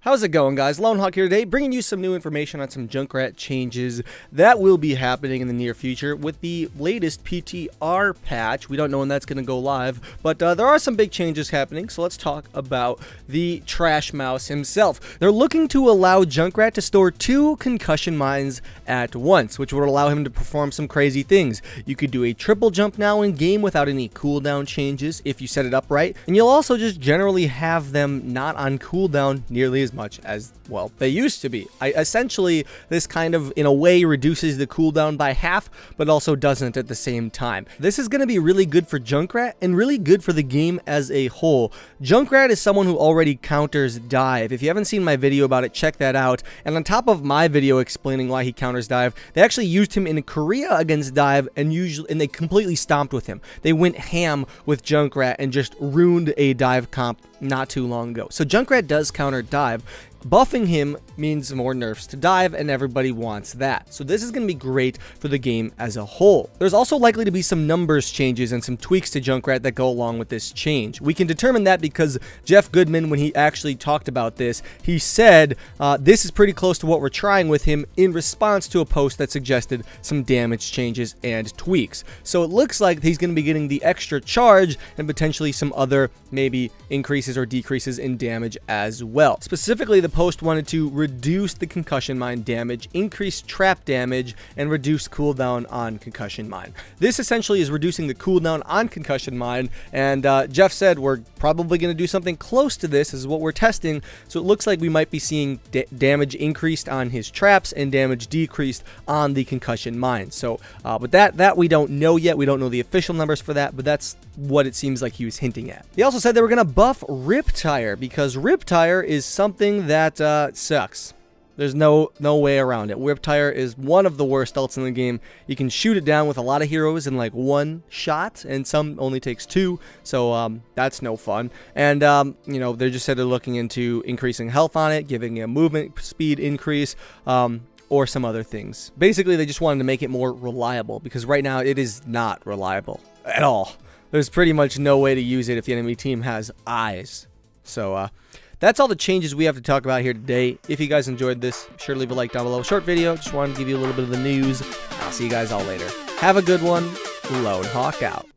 How's it going, guys? Lone Hawk here today, bringing you some new information on some Junkrat changes that will be happening in the near future with the latest PTR patch. We don't know when that's going to go live, but there are some big changes happening, so let's talk about the Trash Mouse himself. They're looking to allow Junkrat to store 2 concussion mines at once, which would allow him to perform some crazy things. You could do a triple jump now in game without any cooldown changes if you set it up right, and you'll also just generally have them not on cooldown nearly as much as, well, they used to be. Essentially, this kind of, in a way, reduces the cooldown by half, but also doesn't at the same time. This is going to be really good for Junkrat and really good for the game as a whole. Junkrat is someone who already counters dive. If you haven't seen my video about it, check that out. And on top of my video explaining why he counters dive, they actually used him in Korea against dive, and they completely stomped with him. They went ham with Junkrat and just ruined a dive comp not too long ago. So Junkrat does counter dive. Buffing him means more nerfs to dive, and everybody wants that. So this is going to be great for the game as a whole. There's also likely to be some numbers changes and some tweaks to Junkrat that go along with this change. We can determine that because Jeff Goodman, when he actually talked about this, he said this is pretty close to what we're trying with him in response to a post that suggested some damage changes and tweaks. So it looks like he's going to be getting the extra charge and potentially some other maybe increases or decreases in damage as well. Specifically, the post wanted to reduce the concussion mine damage, increase trap damage, and reduce cooldown on concussion mine. This essentially is reducing the cooldown on concussion mine, and Jeff said we're probably going to do something close to this. This is what we're testing, so it looks like we might be seeing damage increased on his traps and damage decreased on the concussion mine. So with that we don't know yet. We don't know the official numbers for that, but that's what it seems like he was hinting at. He also said they were going to buff Riptire because Riptire is something that sucks. There's no way around it. Riptire is one of the worst ults in the game. You can shoot it down with a lot of heroes in like 1 shot, and some only takes 2, so that's no fun. And you know, they just said they're looking into increasing health on it, giving it a movement speed increase, or some other things. Basically, they just wanted to make it more reliable, because right now it is not reliable at all. There's pretty much no way to use it if the enemy team has eyes. So that's all the changes we have to talk about here today. If you guys enjoyed this, be sure to leave a like down below. Short video, just wanted to give you a little bit of the news. I'll see you guys all later. Have a good one. Lone Hawk out.